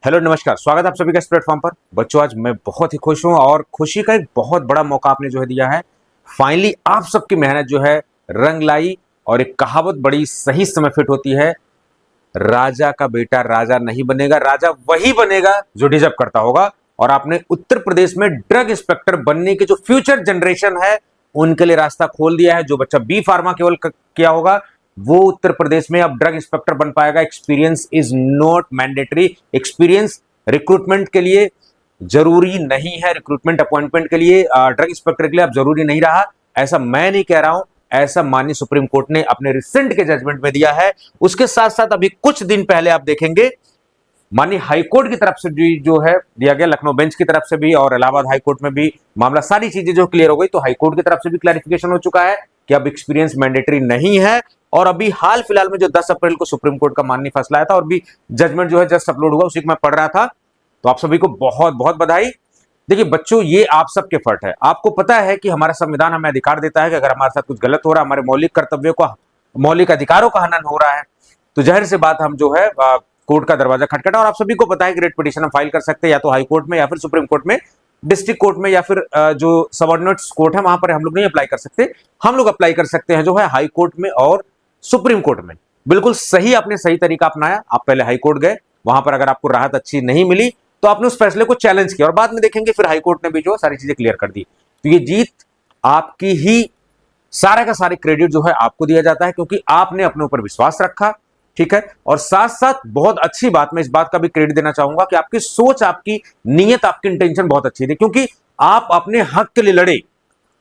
Hello नमस्कार, स्वागत है आप सभी का इस प्लेटफॉर्म पर। बच्चों, आज मैं बहुत ही खुश हूं और खुशी का एक बहुत बड़ा मौका आपने जो है दिया है। फाइनली आप सबकी मेहनत जो है रंग लाई और एक कहावत बड़ी सही समय फिट होती है, राजा का बेटा राजा नहीं बनेगा, राजा वही बनेगा जो डिजर्व करता होगा। और आपने उत्तर प्रदेश में ड्रग इंस्पेक्टर बनने की जो फ्यूचर जनरेशन है उनके लिए रास्ता खोल दिया है। जो बच्चा बी फार्मा केवल किया होगा वो उत्तर प्रदेश में अब ड्रग इंस्पेक्टर बन पाएगा। Experience is not mandatory. Experience recruitment के लिए जरूरी नहीं है, रिक्रूटमेंट अपॉइंटमेंट के लिए ड्रग इंस्पेक्टर के लिए अब जरूरी नहीं रहा। ऐसा मैं नहीं कह रहा हूं, ऐसा माननीय सुप्रीम कोर्ट ने अपने रिसेंट के जजमेंट में दिया है। उसके साथ साथ अभी कुछ दिन पहले आप देखेंगे माननीय हाईकोर्ट की तरफ से जो है दिया गया, लखनऊ बेंच की तरफ से भी और इलाहाबाद हाईकोर्ट में भी मामला, सारी चीजें जो क्लियर हो गई। तो हाईकोर्ट की तरफ से भी क्लैरिफिकेशन हो चुका है कि अब एक्सपीरियंस मैंडेटरी नहीं है। और अभी हाल फिलहाल में जो 10 अप्रैल को सुप्रीम कोर्ट का माननीय फैसला आया था और भी जजमेंट जो है जस्ट अपलोड हुआ, उसी को मैं पढ़ रहा था। तो आप सभी को बहुत बहुत बधाई। देखिए बच्चों, ये आप सबके फर्ज है। आपको पता है कि हमारा संविधान हमें अधिकार देता है कि अगर हमारे साथ कुछ गलत हो रहा है, हमारे मौलिक कर्तव्यों का, मौलिक अधिकारों का हनन हो रहा है, तो जाहिर सी बात हम जो है कोर्ट का दरवाजा खटखटा। और आप सभी को पता है कि रेट पिटीशन हम फाइल कर सकते हैं या तो हाई कोर्ट में या फिर सुप्रीम कोर्ट में, डिस्ट्रिक्ट कोर्ट में या फिर जो सबऑर्डिनेट्स कोर्ट है वहां पर हम लोग नहीं अप्लाई कर सकते। हम लोग अप्लाई कर सकते हैं जो है हाई कोर्ट में और सुप्रीम कोर्ट में। बिल्कुल सही, आपने सही तरीका अपनाया। आप पहले हाई कोर्ट गए, वहां पर अगर आपको राहत अच्छी नहीं मिली तो आपने उस फैसले को चैलेंज किया और बाद में देखेंगे फिर हाई कोर्ट ने भी जो सारी चीजें क्लियर कर दी। तो ये जीत आपकी ही, सारे का सारे क्रेडिट जो है आपको दिया जाता है क्योंकि आपने अपने ऊपर विश्वास रखा। ठीक है, और साथ साथ बहुत अच्छी बात, मैं इस बात का भी क्रेडिट देना चाहूंगा कि आपकी सोच, आपकी नीयत, आपकी इंटेंशन बहुत अच्छी थी क्योंकि आप अपने हक के लिए लड़े।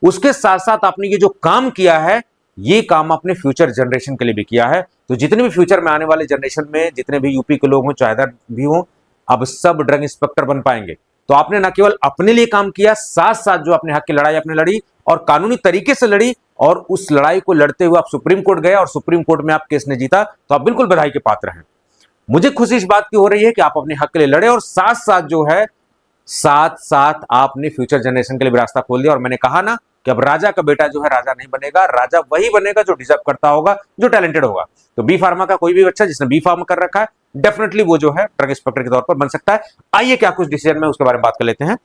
उसके साथ साथ आपने ये जो काम किया है, ये काम अपने फ्यूचर जनरेशन के लिए भी किया है। तो जितने भी फ्यूचर में आने वाले जनरेशन में जितने भी यूपी के लोग हों, चाहे इधर भी हों, अब सब ड्रग इंस्पेक्टर बन पाएंगे। तो आपने न केवल अपने लिए काम किया, साथ साथ जो अपने हक की लड़ाई आपने लड़ी और कानूनी तरीके से लड़ी, और उस लड़ाई को लड़ते हुए आप सुप्रीम कोर्ट गए और सुप्रीम कोर्ट में आप केस ने जीता। तो आप बिल्कुल बधाई के पात्र हैं। मुझे खुशी इस बात की हो रही है कि आप अपने हक के लिए लड़े और साथ साथ जो है साथ साथ आपने फ्यूचर जनरेशन के लिए भी रास्ता खोल दिया। और मैंने कहा ना कि अब राजा का बेटा जो है राजा नहीं बनेगा, राजा वही बनेगा जो डिजर्व करता होगा, जो टैलेंटेड होगा। तो बी फार्मा का कोई भी बच्चा जिसने बी फार्मा कर रखा है, डेफिनेटली वो जो है ड्रग इंस्पेक्टर के तौर पर बन सकता है। आइए क्या कुछ डिसीजन में उसके बारे में बात कर लेते हैं।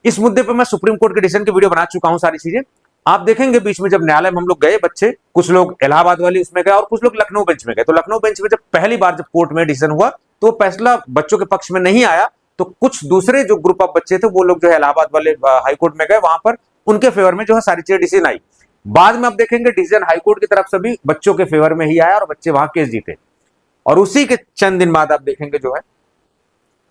इस मुद्दे पर मैं सुप्रीम कोर्ट के डिसीजन की वीडियो बना चुका हूं, सारी चीजें आप देखेंगे। बीच में जब न्यायालय में हम लोग गए, बच्चे कुछ लोग इलाहाबाद वाली उसमें गए और कुछ लोग लखनऊ बेंच में गए। तो लखनऊ बेंच में जब पहली बार जब कोर्ट में डिसीजन हुआ तो फैसला बच्चों के पक्ष में नहीं आया। तो कुछ दूसरे जो ग्रुप ऑफ बच्चे थे वो लोग जो है इलाहाबाद वाले हाई कोर्ट में गए, वहां पर उनके फेवर में जो है सारी चीजें डिसीजन आई। बाद में आप देखेंगे डिसीजन हाई कोर्ट की तरफ से भी बच्चों के फेवर में ही आया और बच्चे वहां केस जीते। और उसी के चंद दिन बाद आप देखेंगे जो है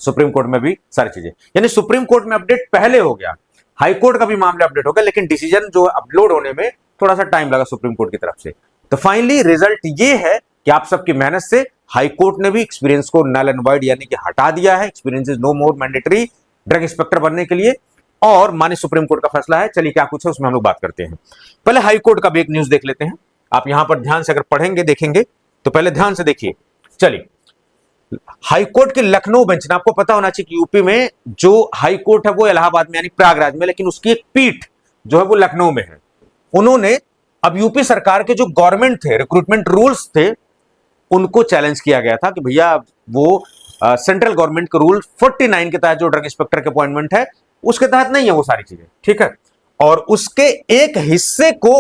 सुप्रीम कोर्ट में भी सारी चीजें, यानी सुप्रीम कोर्ट में अपडेट पहले हो गया, हाई कोर्ट का भी मामला अपडेट हो गया, लेकिन डिसीजन जो अपलोड होने में थोड़ा सा टाइम लगा सुप्रीम कोर्ट की तरफ से। तो फाइनली रिजल्ट ये है कि आप सबकी मेहनत से हाई कोर्ट ने भी एक्सपीरियंस को नल एंड वॉइड यानी कि हटा दिया है। Experience is no more mandatory drug inspector बनने के लिए। और माननीय सुप्रीम कोर्ट का फैसला है। चलिए क्या कुछ है उसमें हम लोग बात करते हैं। पहले हाई कोर्ट का भी एक न्यूज देख लेते हैं। आप यहां पर ध्यान से अगर पढ़ेंगे देखेंगे तो पहले ध्यान से देखिए। चलिए, हाईकोर्ट के लखनऊ बेंच ने, आपको पता होना चाहिए कि यूपी में जो हाई कोर्ट है वो इलाहाबाद में यानी प्रयागराज में, लेकिन उसकी एक पीठ जो है वो लखनऊ में है। उन्होंने अब यूपी सरकार के जो गवर्नमेंट थे, रिक्रूटमेंट रूल्स थे, उनको चैलेंज किया गया था कि भैया वो सेंट्रल गवर्नमेंट के रूल 49 के तहत जो ड्रग इंस्पेक्टर के अपॉइंटमेंट है उसके तहत नहीं है वो सारी चीजें। ठीक है, और उसके एक हिस्से को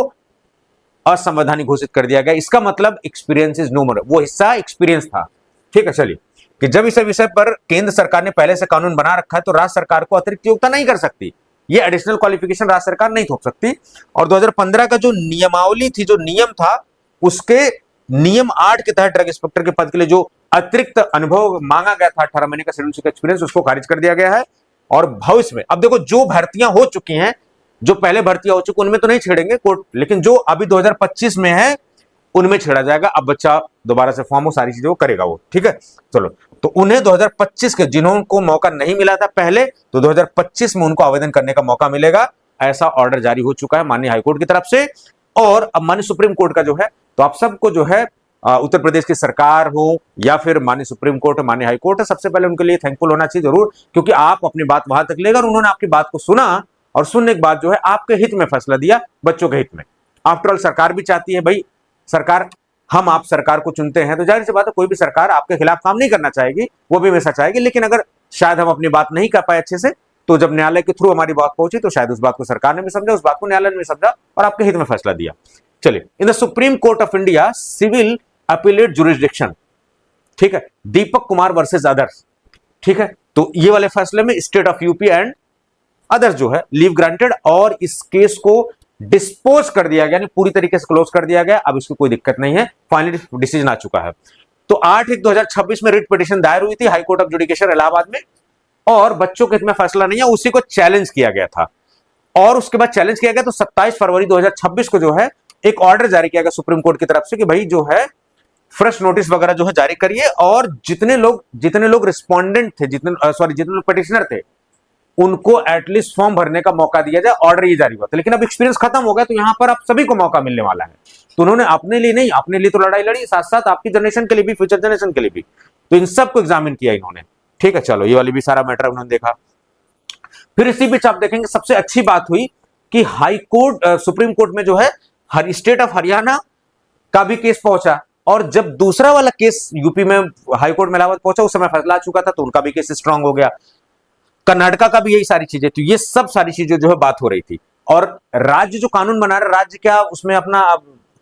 असंवैधानिक घोषित कर दिया गया। इसका मतलब एक्सपीरियंस इज नो मोर, वो हिस्सा एक्सपीरियंस था। ठीक है, चलिए कि जब इस विषय पर केंद्र सरकार ने पहले से कानून बना रखा है तो राज्य सरकार को अतिरिक्त योग्यता नहीं कर सकती, ये एडिशनल क्वालिफिकेशन राज्य सरकार नहीं थोप सकती। और 2015 का जो नियमावली थी, जो नियम था, उसके नियम 8 के तहत ड्रग इंस्पेक्टर के पद के लिए जो अतिरिक्त अनुभव मांगा गया था, 18 महीने का शेड्यूल एक्सपीरियंस, उसको खारिज कर दिया गया है। और भविष्य में अब देखो जो भर्तियां हो चुकी हैं, जो पहले भर्तियां हो चुकी उनमें तो नहीं छेड़ेंगे कोर्ट, लेकिन जो अभी 2025 में है उनमें छेड़ा जाएगा। अब बच्चा दोबारा से फॉर्म हो, सारी चीजें वो करेगा वो। ठीक है, चलो, तो उन्हें 2025 के, जिन्होंने मौका नहीं मिला था पहले, तो 2025 में उनको आवेदन करने का मौका मिलेगा। ऐसा ऑर्डर जारी हो चुका है माननीय हाईकोर्ट की तरफ से। और अब माननीय सुप्रीम कोर्ट का जो है, तो आप सबको जो है उत्तर प्रदेश की सरकार हो या फिर माननीय सुप्रीम कोर्ट, माननीय हाईकोर्ट, सबसे पहले उनके लिए थैंकफुल होना चाहिए जरूर, क्योंकि आप अपनी बात वहां तक लेकर उन्होंने आपकी बात को सुना और सुनने के बाद जो है आपके हित में फैसला दिया, बच्चों के हित में। आफ्टर ऑल सरकार भी चाहती है भाई, सरकार हम आप सरकार को चुनते हैं तो जाहिर सी बात है कोई भी सरकार आपके खिलाफ काम नहीं करना चाहेगी, वो भी हमेशा चाहेगी, लेकिन अगर शायद हम अपनी बात नहीं कर पाए अच्छे से, तो जब न्यायालय के थ्रू हमारी बात पहुंची तो शायद उस बात को सरकार ने भी समझा, उस बात को न्यायालय ने भी समझा और आपके हित में फैसला दिया। चलिए, in the Supreme Court of India civil appellate jurisdiction, ठीक है, दीपक कुमार वर्सेस अदर्स, ठीक है, तो ये वाले फैसले में state of UP and others जो है लीव ग्रांटेड और इस केस को डिस्पोज कर दिया गया, यानी पूरी तरीके से क्लोज कर दिया गया। अब इसकी कोई दिक्कत नहीं है, फाइनली डिसीजन आ चुका है। तो 8/1/2026 में रिट पिटीशन दायर हुई थी हाई कोर्ट ऑफ जुडिकेशन इलाहाबाद में, और बच्चों के हित में फैसला नहीं है, उसी को चैलेंज किया गया था। और उसके बाद चैलेंज किया गया तो 27 फरवरी 2026 को जो है एक ऑर्डर जारी किया गया सुप्रीम कोर्ट की तरफ से कि भाई जो है फ्रेश नोटिस वगैरह जो है जारी करिए, और जितने लोग रिस्पोंडेंट थे, जितने लोग पिटिशनर थे, उनको एटलीस्ट फॉर्म भरने का मौका दिया जाए। ऑर्डर ये जारी हुआ था, लेकिन अब एक्सपीरियंस खत्म हो गया, तो यहां पर आप सभी को मौका मिलने वाला है। तो उन्होंने अपने लिए नहीं, अपने लिए तो लड़ाई लड़ी, साथ साथ आपकी जनरेशन के लिए भी, फ्यूचर जनरेशन के लिए भी, तो इन सबको एग्जामिन किया इन्होंने। ठीक है, चलो ये वाली भी सारा मैटर उन्होंने देखा। फिर इसी बीच आप देखेंगे सबसे अच्छी बात हुई कि हाई कोर्ट सुप्रीम कोर्ट में जो है स्टेट ऑफ हरियाणा का भी केस पहुंचा, और जब दूसरा वाला केस यूपी में हाई कोर्ट में इलाहाबाद पहुंचा, उस समय फैसला आ चुका था, तो उनका भी केस स्ट्रांग हो गया। कर्नाटका का भी यही सारी चीजें, तो ये सब सारी चीजें जो है बात हो रही थी। और राज्य जो कानून बना रहे, राज्य क्या उसमें अपना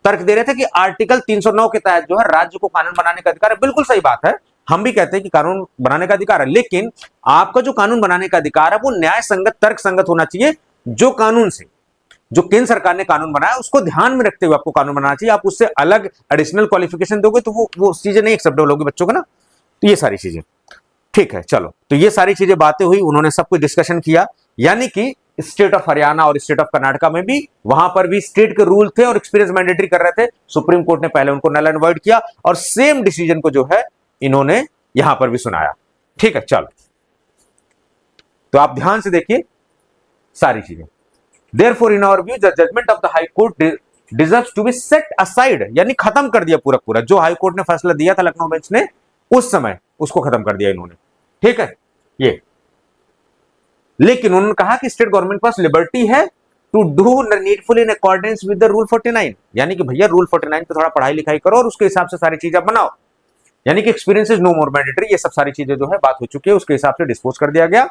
तर्क दे रहे थे कि आर्टिकल 309 के तहत जो है राज्य को कानून बनाने का अधिकार है। बिल्कुल सही बात है, हम भी कहते हैं कि कानून बनाने का अधिकार है, लेकिन आपका जो कानून बनाने का अधिकार है वो न्याय संगत, तर्क संगत होना चाहिए। जो कानून से, जो केंद्र सरकार ने कानून बनाया उसको ध्यान में रखते हुए आपको कानून बनाना चाहिए। आप उससे अलग एडिशनल क्वालिफिकेशन दोगे तो वो चीजें नहीं एक्सेप्टेबल होगी बच्चों को ना। तो ये सारी चीजें ठीक है। चलो, तो ये सारी चीजें बातें हुई, उन्होंने सब कुछ डिस्कशन किया, यानी कि स्टेट ऑफ हरियाणा और स्टेट ऑफ कर्नाटका में भी, वहां पर भी स्टेट के रूल थे और एक्सपीरियंस मैंडेटरी कर रहे थे। सुप्रीम कोर्ट ने पहले उनको नल एंड वॉइड किया और सेम डिसीजन को जो है इन्होंने यहां पर भी सुनाया। ठीक है, चलो, तो आप ध्यान से देखिए सारी चीजें। Therefore, in our view, the judgment of the High Court deserves to be set aside, यानी खत्म कर दिया पूरा पूरा। जो हाई कोर्ट ने फैसला दिया था लखनऊ बेंच ने उस समय, उसको खत्म कर दिया इन्होंने। ठीक है, ये लेकिन उन्होंने कहा कि स्टेट गवर्नमेंट के पास लिबर्टी है to do needful in accordance with the rule 49, यानी कि भैया रूल 49 पे थोड़ा पढ़ाई लिखाई करो और उसके हिसाब से सारी चीजें बनाओ, यानी कि experience is no more mandatory. ये सब सारी चीजें जो है बात हो चुकी है, उसके हिसाब से डिस्पोज कर दिया गया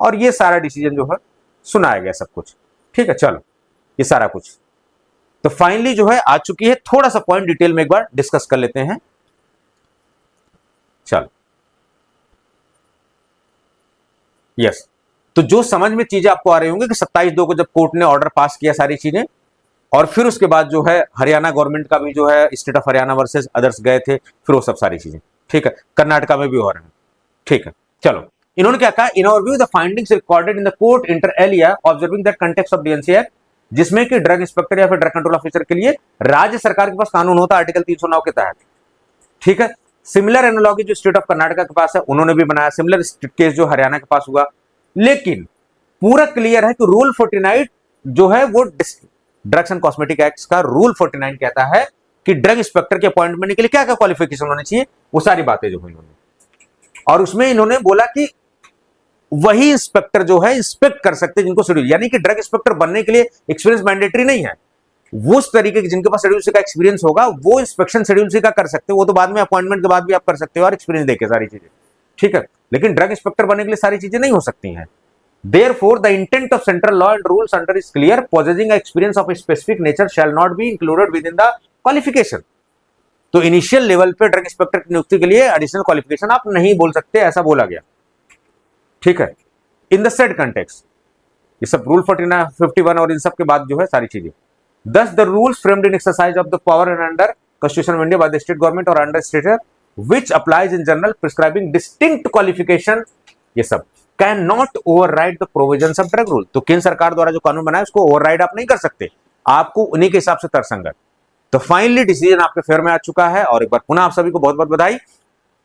और ये सारा डिसीजन जो है सुनाया गया सब कुछ। ठीक है, चलो, ये सारा कुछ तो फाइनली जो है आ चुकी है। थोड़ा सा पॉइंट डिटेल में एक बार डिस्कस कर लेते हैं। चलो, यस, तो जो समझ में चीजें आपको आ रही होंगी कि 27/2 को जब कोर्ट ने ऑर्डर पास किया सारी चीजें, और फिर उसके बाद जो है हरियाणा गवर्नमेंट का भी जो है state of Haryana versus others गए थे, फिर वो सब सारी चीजें। ठीक है, कर्नाटका में भी हो रहा है। ठीक है, चलो, इन्होंने क्या कहा, in our view the findings recorded in the court inter alia observing that context of DNC act, जिसमें कि ड्रग इंस्पेक्टर या फिर ड्रग कंट्रोल ऑफिसर के लिए राज्य सरकार के पास कानून होता है आर्टिकल 309 के तहत। ठीक है, सिमिलर एनालॉजी जो स्टेट ऑफ कर्नाटका के पास है उन्होंने भी बनाया, सिमिलर केस जो हरियाणा के पास हुआ, लेकिन पूरा क्लियर है कि रूल 49 जो है वो ड्रग्स एंड कॉस्मेटिक एक्ट का रूल 49 कहता है कि ड्रग इंस्पेक्टर के अपॉइंटमेंट के लिए क्या क्या क्वालिफिकेशन होनी चाहिए, वो सारी बातें जो है इन्होंने, और उसमें इन्होंने बोला कि वही इंस्पेक्टर जो है इंस्पेक्ट कर सकते हैं जिनको शेड्यूल, यानी कि ड्रग इंस्पेक्टर बनने के लिए एक्सपीरियंस मैंडेटरी नहीं है। वो उस तरीके के जिनके पास शेड्यूल सी का एक्सपीरियंस होगा वो इंस्पेक्शन शेड्यूल सी का कर सकते हो, वो तो बाद में अपॉइंटमेंट के बाद भी आप कर सकते हो और एक्सपीरियंस देके सारी चीजें। ठीक है, लेकिन ड्रग इंस्पेक्टर बनने के लिए सारी चीजें नहीं हो सकती हैं। Therefore, the intent of central law and rules under is clear. Possessing an experience of a specific nature shall not be included within the qualification. तो इनिशियल लेवल पे ड्रग इंस्पेक्टर की नियुक्ति के लिए एडिशनल क्वालिफिकेशन आप नहीं बोल सकते, ऐसा बोला गया। ठीक है, इन द सेड कंटेक्स्ट, ये सब रूल 49, 51 और इन सब के बाद जो है सारी चीजें। Thus, the rules framed in exercise of the power and under Constitution of India by the state government or under state which applies in general prescribing distinct qualification, ये सब can not override the provisions of drug rule. तो केंद्र सरकार द्वारा जो कानून बनाया उसको ओवरराइड आप नहीं कर सकते, आपको उन्हीं के हिसाब से तर्कसंगत। तो फाइनली डिसीजन आपके फेवर में आ चुका है, और एक बार पुनः आप सभी को बहुत बहुत बधाई।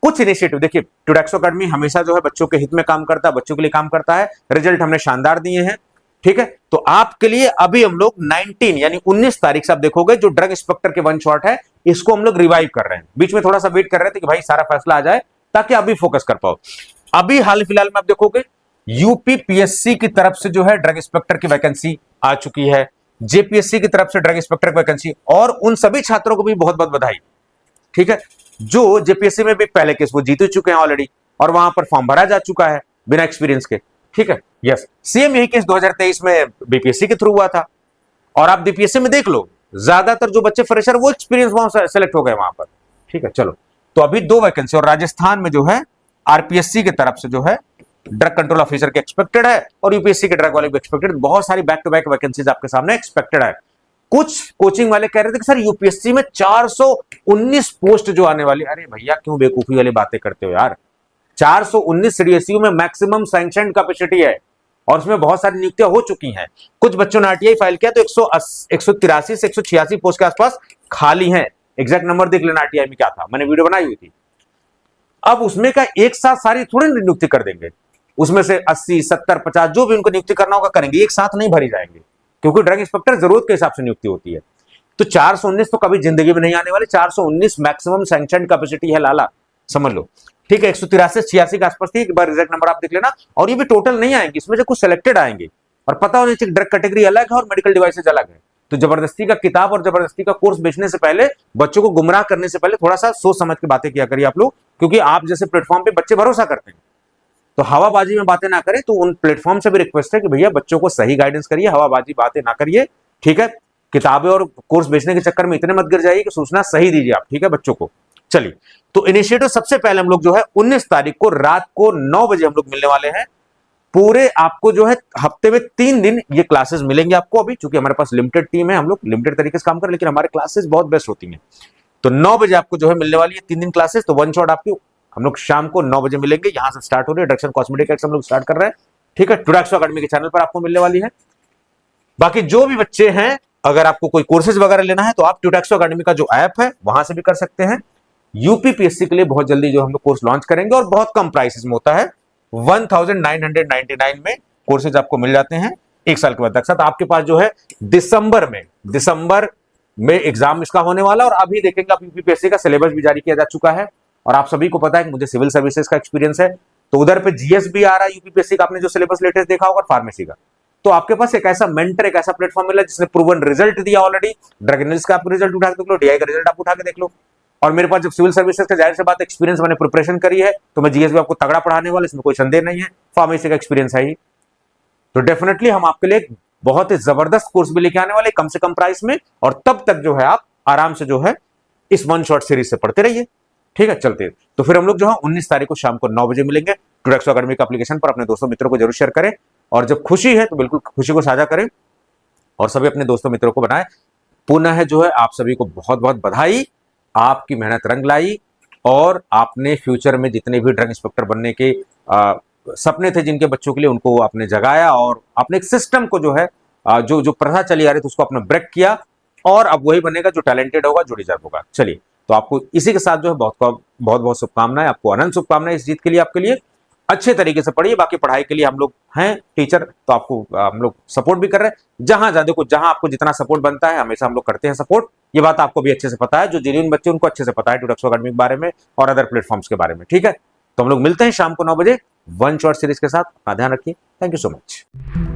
कुछ इनिशिएटिव देखिए, टुडेक्सो अकेडमी हमेशा जो है बच्चों के हित में काम करता है, बच्चों के लिए काम करता है, रिजल्ट हमने शानदार दिए हैं। ठीक है, तो आपके लिए अभी हम लोग 19 यानी 19 तारीख से आप देखोगे जो ड्रग इंस्पेक्टर के वन शॉट है इसको हम लोग रिवाइव कर रहे हैं। बीच में थोड़ा सा वेट कर रहे थे कि भाई सारा फैसला आ जाए ताकि अभी फोकस कर पाओ। अभी हाल फिलहाल में आप देखोगे यूपी पीएससी की तरफ से जो है ड्रग इंस्पेक्टर की वैकेंसी आ चुकी है, जेपीएससी की तरफ से ड्रग इंस्पेक्टर की वैकेंसी, और उन सभी छात्रों को भी बहुत बहुत बधाई ठीक है, जो जेपीएससी में भी पहले केस वो जीत चुके हैं ऑलरेडी, और वहां पर फॉर्म भरा जा चुका है बिना एक्सपीरियंस के, ठीक है। यस, सेम यही केस 2023 में बीपीएससी के थ्रू हुआ था, और आप बीपीएससी में देख लो ज्यादातर जो बच्चे फ्रेशर वो एक्सपीरियंस वहां सेलेक्ट हो गए वहां पर, ठीक है। चलो, तो अभी 2 वैकेंसी, और राजस्थान में जो है आरपीएससी की तरफ से जो है ड्रग कंट्रोल ऑफिसर के एक्सपेक्टेड है, और यूपीएससी के ड्रग वाले भी एक्सपेक्टेड, बहुत सारी बैक टू बैक वैकेंसीज आपके सामने एक्सपेक्टेड है। कुछ कोचिंग वाले कह रहे थे कि सर यूपीएससी में 419 पोस्ट जो आने वाली, अरे भैया क्यों बेवकूफी वाली बातें करते हो यार। 419 सीडीएसयू में मैक्सिमम सैंक्शन कैपेसिटी है, और उसमें बहुत सारी नियुक्तियां हो चुकी हैं। कुछ बच्चों ने आरटीआई फाइल किया तो 183 से 186 पोस्ट के आसपास खाली हैं। एग्जैक्ट नंबर देख लेना आरटीआई में क्या था, मैंने वीडियो बनाई हुई थी। अब उसमें का एक साथ सारी थोड़ी नियुक्ति कर देंगे, उसमें से 80, 70, 50 जो भी उनको नियुक्ति करना होगा करेंगे, एक साथ नहीं भरी जाएंगे, क्योंकि ड्रग इंस्पेक्टर जरूरत के हिसाब से नियुक्ति होती है। तो 419 तो कभी जिंदगी में नहीं आने वाले, 419 मैक्सिमम सैंक्शन कैपेसिटी है लाला, समझ लो, ठीक है। 183 86 के आसपास थी, एक बार एग्जैक्ट नंबर आप देख लेना। और ये भी टोटल नहीं आएंगे, इसमें से कुछ सिलेक्टेड आएंगे, और पता होना चाहिए ड्रग कैटेगरी अलग है और मेडिकल डिवाइसेज अलग है। तो जबरदस्ती का किताब और जबरदस्ती का कोर्स बेचने से पहले, बच्चों को गुमराह करने से पहले थोड़ा सा सोच समझ के बातें किया करिए आप लोग, क्योंकि आप जैसे प्लेटफॉर्म पे बच्चे भरोसा करते हैं, तो हवाबाजी में बातें ना करें। तो उन प्लेटफॉर्म से भी रिक्वेस्ट है कि भैया बच्चों को सही गाइडेंस करिए, हवाबाजी बातें ना करिए, ठीक है। किताबें और कोर्स बेचने के चक्कर में इतने मत गिर जाइए कि सूचना सही दीजिए आप, ठीक है, बच्चों को। चलिए, तो इनिशिएटिव सबसे पहले हम लोग जो है 19 तारीख को रात को 9 बजे हम लोग मिलने वाले हैं। पूरे आपको जो है हफ्ते में 3 दिन ये क्लासेस मिलेंगे आपको। अभी चूंकि हमारे पास लिमिटेड टीम है, हम लोग लिमिटेड तरीके से काम करें, लेकिन हमारे क्लासेस बहुत बेस्ट होती हैं। तो 9 बजे आपको जो है मिलने वाली है 3 दिन क्लासेस। तो वन शॉट आपकी हम लोग शाम को 9 बजे मिलेंगे, यहां से स्टार्ट हो रही है। ड्रग्स एंड कॉस्मेटिक एक्ट हम लोग स्टार्ट कर रहे हैं, ठीक है। टुडैक्सो अकेडमी के चैनल पर आपको मिलने वाली है। बाकी जो भी बच्चे हैं, अगर आपको कोई कोर्सेज वगैरह लेना है तो आप टुडैक्सो अकेडमी का जो ऐप है वहां से भी कर सकते हैं। यूपीपीएससी के लिए बहुत जल्दी जो हम लोग कोर्स लॉन्च करेंगे, और बहुत कम प्राइसेस में होता है, 1999 में कोर्सेज आपको मिल जाते हैं 1 साल के बाद तक। साथ आपके पास जो है दिसंबर में एग्जाम इसका होने वाला, और अभी देखेंगे आप यूपीपीएससी का सिलेबस भी जारी किया जा चुका है। और आप सभी को पता है कि मुझे सिविल सर्विसेज का एक्सपीरियंस है, तो उधर पे जीएस भी आ रहा है यूपीपीएससी का, आपने जो सिलेबस लेटेस्ट देखा होगा, फार्मेसी का। तो आपके पास एक ऐसा मेंटर, एक ऐसा प्लेटफॉर्म मिला जिसने प्रूवन रिजल्ट दिया ऑलरेडी। ड्रग एनालिसिस का आप रिजल्ट उठा के देख लो, डीआई का रिजल्ट आप उठा के देख लो। और मेरे पास जब सिविल सर्विसेज का जाहिर सी बात एक्सपीरियंस, मैंने प्रिपरेशन करी है, तो मैं जीएस भी आपको तगड़ा पढ़ाने वाला, इसमें कोई संदेह नहीं है। फार्मेसी का एक्सपीरियंस है ही, तो डेफिनेटली हम आपके लिए बहुत ही जबरदस्त कोर्स भी लेके आने वाले, कम से कम प्राइस में। और तब तक जो है आप आराम से जो है इस वन शॉट सीरीज से पढ़ते रहिए, ठीक है। चलते तो फिर हम लोग जो है 19 तारीख को शाम को 9 बजे मिलेंगे। टुडैक्सो अकेडमी का एप्लीकेशन पर अपने दोस्तों मित्रों को जरूर शेयर करें, और जब खुशी है तो बिल्कुल खुशी को साझा करें, और सभी अपने दोस्तों मित्रों को बनाएं। पुनः जो है आप सभी को बहुत बहुत बधाई, आपकी मेहनत रंग लाई, और आपने फ्यूचर में जितने भी ड्रग इंस्पेक्टर बनने के सपने थे जिनके बच्चों के लिए, उनको आपने जगाया, और आपने एक सिस्टम को जो है जो प्रथा चली आ रही थी उसको आपने ब्रेक किया, और अब वही बनेगा जो टैलेंटेड होगा, जो डिजर्व होगा। चलिए, तो आपको इसी के साथ जो है बहुत बहुत शुभकामनाएं, आपको अनंत शुभकामनाएं इस जीत के लिए, आपके लिए। अच्छे तरीके से पढ़िए, बाकी पढ़ाई के लिए हम लोग हैं टीचर, तो आपको हम लोग सपोर्ट भी कर रहे हैं। जहां आपको जितना सपोर्ट बनता है हमेशा हम लोग करते हैं सपोर्ट। ये बात आपको भी अच्छे से पता है, जो जेन्युइन बच्चे उनको अच्छे से पता है टुडैक्सो अकेडमी के बारे में और अदर प्लेटफॉर्म्स के बारे में, ठीक है। तो हम लोग मिलते हैं शाम को 9 बजे वन शॉट सीरीज के साथ। अपना ध्यान रखिए, थैंक यू सो मच।